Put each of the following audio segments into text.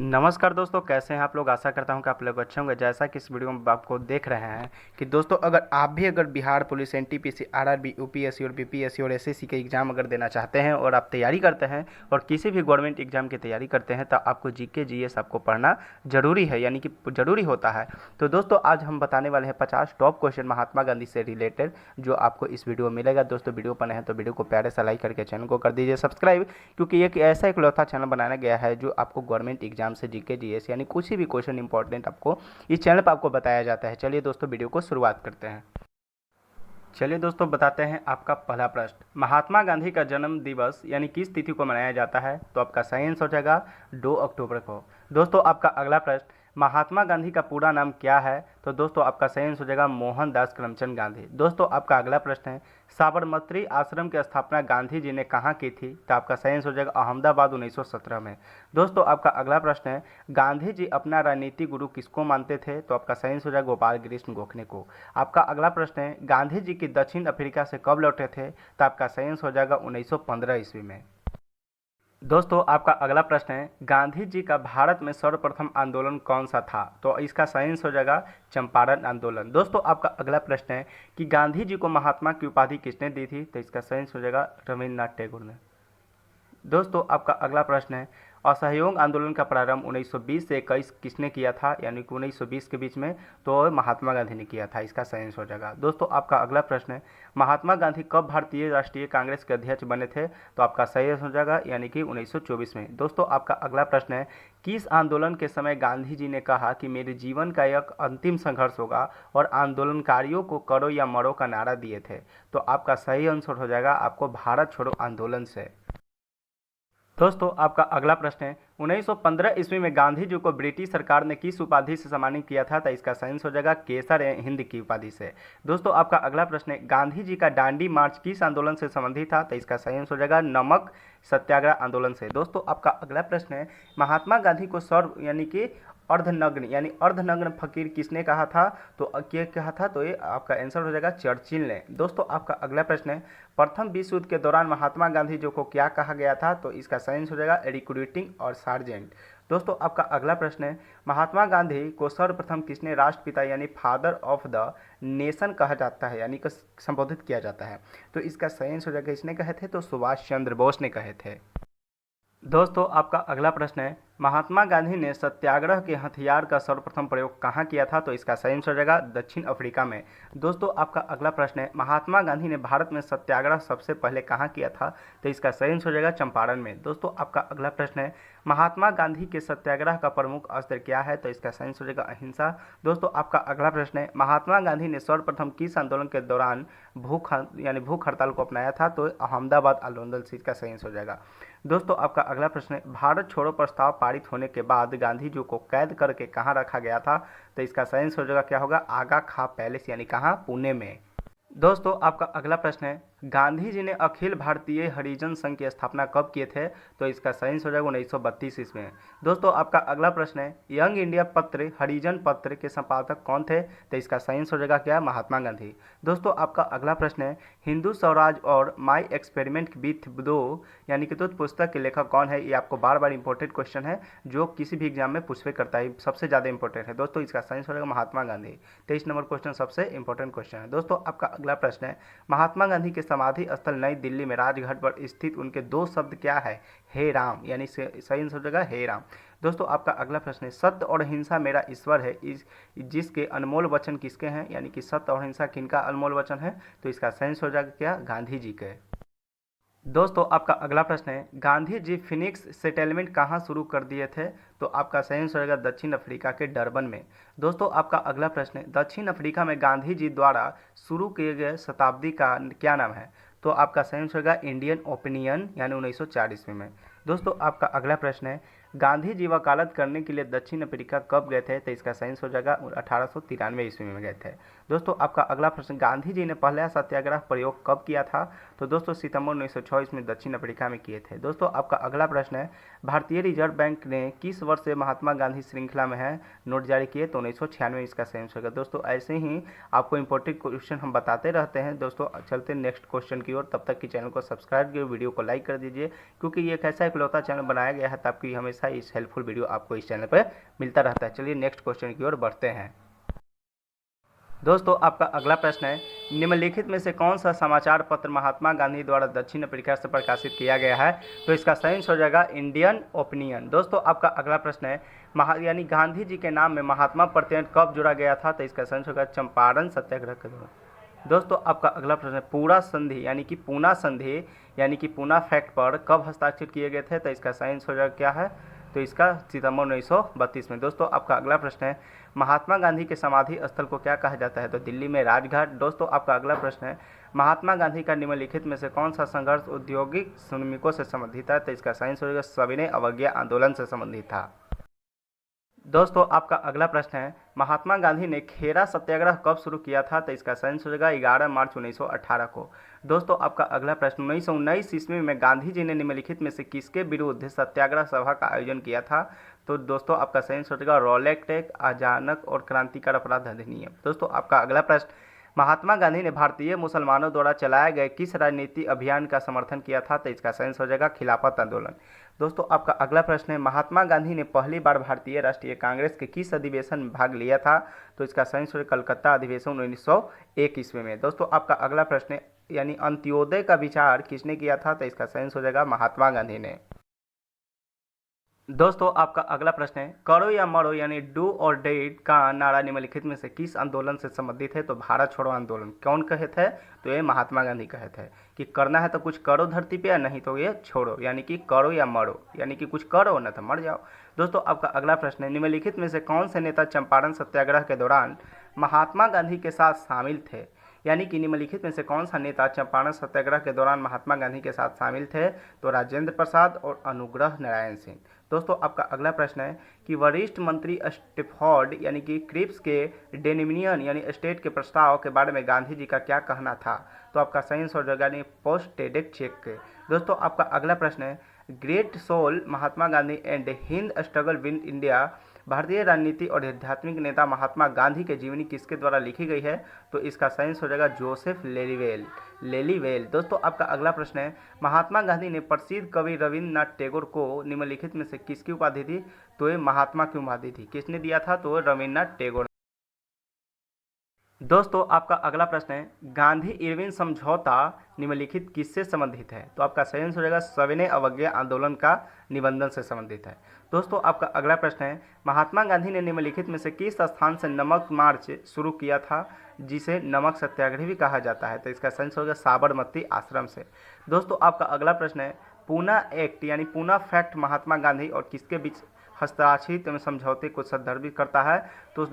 नमस्कार दोस्तों, कैसे हैं आप लोग। आशा करता हूं कि आप लोग अच्छे होंगे। जैसा कि इस वीडियो में आपको देख रहे हैं कि दोस्तों अगर Bihar police, NTPC, RRB, UPSC और बीपीएससी और एसएससी के एग्ज़ाम अगर देना चाहते हैं और आप तैयारी करते हैं और किसी भी गवर्नमेंट एग्जाम की तैयारी करते हैं तो आपको जीके जीएस आपको पढ़ना जरूरी है, यानी कि जरूरी होता है। तो दोस्तों आज हम बताने वाले हैं 50 टॉप क्वेश्चन महात्मा गांधी से रिलेटेड, जो आपको इस वीडियो में मिलेगा। दोस्तों वीडियो पर नए हैं तो वीडियो को प्यारे सा लाइक करके चैनल को कर दीजिए सब्सक्राइब, क्योंकि एक ऐसा इकलौता चैनल बनाया गया है जो आपको गवर्नमेंट एग्जाम से जीके जीएस यानी कुछ भी क्वेश्चन इंपॉर्टेंट आपको इस चैनल पर आपको बताया जाता है। चलिए दोस्तों वीडियो को शुरुआत करते हैं। चलिए दोस्तों बताते हैं आपका पहला प्रश्न, महात्मा गांधी का जन्म दिवस यानी किस तिथि को मनाया जाता है। तो आपका सही आंसर हो जाएगा 2 अक्टूबर को। दोस्तों आपका अगला प्रश्न, महात्मा गांधी का पूरा नाम क्या है। तो दोस्तों आपका सही आंसर हो जाएगा मोहनदास करमचंद गांधी। दोस्तों आपका अगला प्रश्न है, साबरमती आश्रम की स्थापना गांधी जी ने कहाँ की थी। तो आपका सही आंसर हो जाएगा अहमदाबाद 1917 में। दोस्तों आपका अगला प्रश्न है, गांधी जी अपना राजनीतिक गुरु किसको मानते थे। तो आपका सही आंसर हो जाएगा गोपाल कृष्ण गोखले को। आपका अगला प्रश्न है, गांधी जी की दक्षिण अफ्रीका से कब लौटे थे। तो आपका सही आंसर हो जाएगा 1915 ईस्वी में। दोस्तों आपका अगला प्रश्न है, गांधी जी का भारत में सर्वप्रथम आंदोलन कौन सा था। तो इसका सही आंसर हो जाएगा चंपारण आंदोलन। दोस्तों आपका अगला प्रश्न है कि गांधी जी को महात्मा की उपाधि किसने दी थी। तो इसका सही आंसर हो जाएगा रविन्द्रनाथ टैगोर ने। दोस्तों आपका अगला प्रश्न है, असहयोग आंदोलन का प्रारंभ 1920 से 21 किसने किया था, यानी कि 1920 के बीच में तो महात्मा गांधी ने किया था। इसका सही आंसर हो जाएगा। दोस्तों आपका अगला प्रश्न है, महात्मा गांधी कब भारतीय राष्ट्रीय कांग्रेस के अध्यक्ष बने थे। तो आपका सही आंसर हो जाएगा यानी कि 1924 में। दोस्तों आपका अगला प्रश्न है, किस आंदोलन के समय गांधी जी ने कहा कि मेरे जीवन का एक अंतिम संघर्ष होगा और आंदोलनकारियों को करो या मरो का नारा दिए थे। तो आपका सही आंसर हो जाएगा आपको भारत छोड़ो आंदोलन से। दोस्तों आपका अगला प्रश्न है, 1915 ईस्वी में गांधी जी को ब्रिटिश सरकार ने किस उपाधि से सम्मानित किया था। तो इसका सही आंसर हो जाएगा केसर ए हिंद की उपाधि से। दोस्तों आपका अगला प्रश्न है, गांधी जी का दांडी मार्च किस आंदोलन से संबंधित था। तो इसका सही आंसर हो जाएगा नमक सत्याग्रह आंदोलन से। दोस्तों आपका अगला प्रश्न है, महात्मा गांधी को सर्व यानी कि अर्धनग्न फकीर किसने कहा था। तो क्या कहा था। तो ये आपका आंसर हो जाएगा चर्चिल ने। दोस्तों आपका अगला प्रश्न है, प्रथम विश्व युद्ध के दौरान महात्मा गांधी जी को क्या कहा गया था। तो इसका सही आंसर हो जाएगा रिक्रूटिंग और सार्जेंट। दोस्तों आपका अगला प्रश्न है, महात्मा गांधी को सर्वप्रथम किसने राष्ट्रपिता यानी फादर ऑफ द नेशन कहा जाता है, यानी कि संबोधित किया जाता है। तो इसका सही आंसर हो जाएगा इसने कहे थे तो सुभाष चंद्र बोस ने कहे थे। दोस्तों आपका अगला प्रश्न है, महात्मा गांधी ने सत्याग्रह के हथियार का सर्वप्रथम प्रयोग कहाँ किया था। तो इसका सही आंसर हो जाएगा दक्षिण अफ्रीका में। दोस्तों आपका अगला प्रश्न है, महात्मा गांधी ने भारत में सत्याग्रह सबसे पहले कहाँ किया था। तो इसका सही आंसर हो जाएगा चंपारण में। दोस्तों आपका अगला प्रश्न है, महात्मा गांधी के सत्याग्रह का प्रमुख अस्त्र क्या है। तो इसका सही आंसर हो जाएगा अहिंसा। दोस्तों आपका अगला प्रश्न है, महात्मा गांधी ने सर्वप्रथम किस आंदोलन के दौरान भूख हड़ताल को अपनाया था। तो अहमदाबाद आंदोलन से इसका सही आंसर हो जाएगा। दोस्तों आपका अगला प्रश्न है, भारत छोड़ो प्रस्ताव पारित होने के बाद गांधी जी को कैद करके कहाँ रखा गया था। तो इसका सही आंसर हो जाएगा क्या होगा आगा खां पैलेस, यानी कहाँ पुणे में। दोस्तों आपका अगला प्रश्न है, गांधी जी ने अखिल भारतीय हरिजन संघ की स्थापना कब किए थे। तो इसका सही आंसर हो जाएगा 1932 ईस्वी में। दोस्तों आपका अगला प्रश्न है, यंग इंडिया पत्र हरिजन पत्र के संपादक कौन थे। तो इसका सही आंसर हो जाएगा क्या महात्मा गांधी। दोस्तों आपका अगला प्रश्न है, हिंदू स्वराज और माई एक्सपेरिमेंट विथ दो यानी कि पुस्तक के लेखक कौन है। ये आपको बार बार इंपॉर्टेंट क्वेश्चन है जो किसी भी एग्जाम में पूछे करता है, सबसे ज़्यादा इंपॉर्टेंट है। दोस्तों इसका सही आंसर हो जाएगा महात्मा गांधी। 23 नंबर क्वेश्चन सबसे इंपॉर्टेंट क्वेश्चन है। दोस्तों आपका अगला प्रश्न है, महात्मा गांधी के समाधि स्थल नई दिल्ली में राजघाट पर स्थित उनके दो शब्द क्या है। हे राम, यानी सही आंसर हो जाएगा हे राम। दोस्तों आपका अगला प्रश्न है, सत्य और हिंसा मेरा ईश्वर है जिसके अनमोल वचन किसके हैं, यानी कि सत्य और हिंसा किनका अनमोल वचन है। तो इसका सही आंसर हो जाएगा क्या गांधी जी के। दोस्तों आपका अगला प्रश्न है, गांधी जी फिनिक्स सेटलमेंट कहाँ शुरू कर दिए थे। तो आपका सही आंसर रहेगा दक्षिण अफ्रीका के डरबन में। दोस्तों आपका अगला प्रश्न है, दक्षिण अफ्रीका में गांधी जी द्वारा शुरू किए गए शताब्दी का क्या नाम है। तो आपका सही आंसर रहेगा इंडियन ओपिनियन यानी 1904 ईस्वी में। दोस्तों आपका अगला प्रश्न है, गांधी जी वकालत करने के लिए दक्षिण अफ्रीका कब गए थे। तो इसका सही आंसर हो जाएगा 1893 ईस्वी में गए थे। दोस्तों आपका अगला प्रश्न, गांधी जी ने पहला सत्याग्रह प्रयोग कब किया था। तो दोस्तों सितंबर 1926 में दक्षिण अफ्रीका में किए थे। दोस्तों आपका अगला प्रश्न है, भारतीय रिजर्व बैंक ने किस वर्ष से महात्मा गांधी श्रृंखला में है नोट जारी किए। तो 1996 इसका सही आंसर होगा। दोस्तों ऐसे ही आपको इंपॉर्टेंट क्वेश्चन हम बताते रहते हैं। दोस्तों चलते नेक्स्ट क्वेश्चन की ओर, तब तक की चैनल को सब्सक्राइब कीजिए, वीडियो को लाइक कर दीजिए, क्योंकि ये एक ऐसा इकलौता चैनल बनाया गया है ताकि हमेशा हमेशा इस हेल्पफुल वीडियो आपको इस चैनल पर मिलता रहता है। चलिए नेक्स्ट क्वेश्चन की ओर बढ़ते हैं। दोस्तों आपका अगला प्रश्न है, निम्नलिखित में से कौन सा समाचार पत्र महात्मा गांधी द्वारा दक्षिण अफ्रीका से प्रकाशित किया गया है? तो इसका सही आंसर हो जाएगा इंडियन ओपिनियन। दोस्तों आपका अगला प्रश्न है, यानी गांधी जी के नाम में महात्मा प्रत्यय कब जोड़ा गया था? तो इसका सही आंसर होगा चंपारण सत्याग्रह के दौरान। दोस्तों आपका अगला प्रश्न है, पूरा संधि यानी कि पूना संधि यानी कि पूना फैक्ट पर कब हस्ताक्षर किए गए थे? तो इसका सही आंसर हो जाएगा क्या है? तो इसका सितंबर 1932 में। दोस्तों आपका अगला प्रश्न है, महात्मा गांधी के समाधि स्थल को क्या कहा जाता है? तो दिल्ली में राजघाट। दोस्तों आपका अगला प्रश्न है, महात्मा गांधी का निम्नलिखित में से कौन सा संघर्ष औद्योगिक श्रमिकों से संबंधित है? तो इसका सही आंसर होगा सविनय अवज्ञा आंदोलन से संबंधित था। दोस्तों आपका अगला प्रश्न है, महात्मा गांधी ने खेरा सत्याग्रह कब शुरू किया था? तो इसका सही आंसर होगा 11 मार्च 1918 को। दोस्तों आपका अगला प्रश्न, 1919 ईस्वी में गांधी जी ने निम्नलिखित में से किसके विरुद्ध सत्याग्रह सभा का आयोजन किया था? तो दोस्तों आपका सही आंसर होगा रॉलेट एक्ट, अचानक और क्रांतिकारी अपराध अधिनियम। दोस्तों आपका अगला प्रश्न, महात्मा गांधी ने भारतीय मुसलमानों द्वारा चलाए गए किस राजनीति अभियान का समर्थन किया था? तो इसका सही आंसर हो जाएगा खिलाफत आंदोलन। दोस्तों आपका अगला प्रश्न है, महात्मा गांधी ने पहली बार भारतीय राष्ट्रीय कांग्रेस के किस अधिवेशन में भाग लिया था? तो इसका सही आंसर कलकत्ता अधिवेशन 1901 ईस्वी में। दोस्तों आपका अगला प्रश्न है, यानी अंत्योदय का विचार किसने किया था? तो इसका सही आंसर हो जाएगा महात्मा गांधी ने। दोस्तों आपका अगला प्रश्न है, करो या मरो यानी डू और डेड का नारा निम्नलिखित में से किस आंदोलन से संबंधित है? तो भारत छोड़ो आंदोलन। कौन कहे थे? तो ये महात्मा गांधी कहे थे कि करना है तो कुछ करो धरती पे, या नहीं तो ये छोड़ो, यानी कि करो या मरो, यानी कि कुछ करो ना तो मर जाओ। दोस्तों आपका अगला प्रश्न है, निम्नलिखित में से कौन से नेता चंपारण सत्याग्रह के दौरान महात्मा गांधी के साथ शामिल थे? यानी कि निम्नलिखित में से कौन सा नेता चंपारण सत्याग्रह के दौरान महात्मा गांधी के साथ शामिल थे? तो राजेंद्र प्रसाद और अनुग्रह नारायण सिंह। दोस्तों आपका अगला प्रश्न है कि वरिष्ठ मंत्री स्टैफोर्ड यानी कि क्रिप्स के डेनिमियन यानी स्टेट के प्रस्ताव के बारे में गांधी जी का क्या कहना था? तो आपका सही आंसर हो जाएगा पोस्ट टेडेक चेक के। दोस्तों आपका अगला प्रश्न है, great soul Mahatma Gandhi and Hind struggle win India भारतीय राजनीति और आध्यात्मिक नेता महात्मा गांधी के जीवनी किसके द्वारा लिखी गई है? तो इसका सही आंसर हो जाएगा जोसेफ लेलीवेल। दोस्तों आपका अगला प्रश्न है, महात्मा गांधी ने प्रसिद्ध कवि रविन्द्रनाथ टैगोर को निम्नलिखित में से किसकी उपाधि थी? तो ये महात्मा की उपाधि थी। किसने दिया था? तो रविन्द्रनाथ टैगोर। दोस्तों आपका अगला प्रश्न है, गांधी इरविन समझौता निम्नलिखित किससे संबंधित है? तो आपका सही आंसर हो जाएगा सविनय अवज्ञा आंदोलन का निबंधन से संबंधित है। दोस्तों आपका अगला प्रश्न है, महात्मा गांधी ने निम्नलिखित में से किस स्थान से नमक मार्च शुरू किया था जिसे नमक सत्याग्रह भी कहा जाता है? तो इसका सही आंसर होगा साबरमती आश्रम से। दोस्तों आपका अगला प्रश्न है, पूना एक्ट यानी पूना फैक्ट महात्मा गांधी और किसके बीच हस्ताक्षरित समझौते को संदर्भित करता है? तो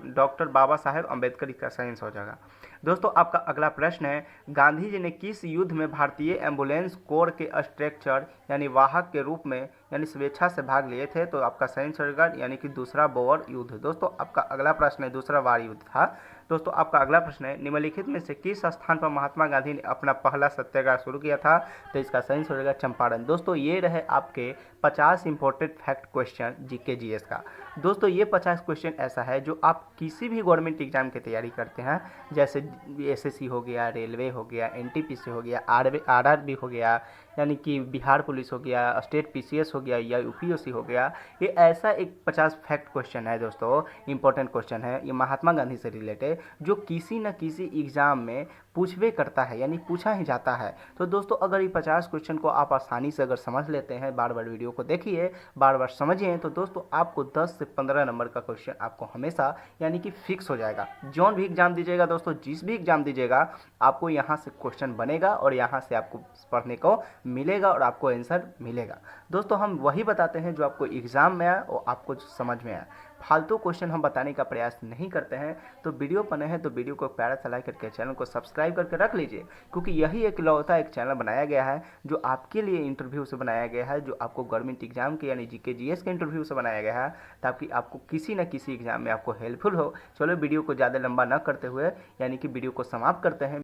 डॉक्टर बाबा साहेब अम्बेडकर का सही आंसर हो जाएगा। दोस्तों आपका अगला प्रश्न है, गांधी जी ने किस युद्ध में भारतीय एम्बुलेंस कोर के स्ट्रक्चर यानी वाहक के रूप में यानी स्वेच्छा से भाग लिए थे? तो आपका सही आंसर होगा यानी कि दूसरा बोअर युद्ध। दोस्तों आपका अगला प्रश्न है, दूसरा वार युद्ध था। दोस्तों आपका अगला प्रश्न है, निम्नलिखित में से किस स्थान पर महात्मा गांधी ने अपना पहला सत्याग्रह शुरू किया था? तो इसका सही आंसर होगा चंपारण। दोस्तों ये रहे आपके 50 important fact question GK GS का। दोस्तों ये 50 क्वेश्चन ऐसा है जो आप किसी भी गवर्नमेंट एग्जाम की तैयारी करते हैं, जैसे एसएससी हो गया, रेलवे हो गया, एनटीपीसी हो गया, आरआरबी हो गया, यानी कि बिहार पुलिस हो गया, स्टेट पीसीएस हो गया या यूपीएससी हो गया, ये ऐसा एक 50 फैक्ट क्वेश्चन है दोस्तों, इंपॉर्टेंट क्वेश्चन है ये महात्मा गांधी से रिलेटेड, जो किसी न किसी एग्ज़ाम में पूछवे करता है यानी पूछा ही जाता है। तो दोस्तों अगर ये 50 क्वेश्चन को आप आसानी से अगर समझ लेते हैं, बार बार वीडियो को देखिए, बार बार समझिए, तो दोस्तों आपको 10 से 15 नंबर का क्वेश्चन आपको हमेशा यानी कि फिक्स हो जाएगा। जो भी एग्जाम दीजिएगा दोस्तों, जिस भी एग्जाम दीजिएगा, आपको यहाँ से क्वेश्चन बनेगा और यहाँ से आपको पढ़ने को मिलेगा और आपको आंसर मिलेगा। दोस्तों हम वही बताते हैं जो आपको एग्जाम में आए और आपको समझ में आए, फालतू क्वेश्चन हम बताने का प्रयास नहीं करते हैं। तो वीडियो बने हैं तो वीडियो को प्यारा सा लाइक करके चैनल को सब्सक्राइब करके रख लीजिए, क्योंकि यही एक लौता एक चैनल बनाया गया है जो आपके लिए इंटरव्यू से बनाया गया है, जो आपको गवर्नमेंट एग्जाम के यानी जीके जीएस के इंटरव्यू से बनाया गया है, ताकि आपको किसी न किसी एग्जाम में आपको हेल्पफुल हो। चलो वीडियो को ज़्यादा लंबा न करते हुए यानी कि वीडियो को समाप्त करते हैं।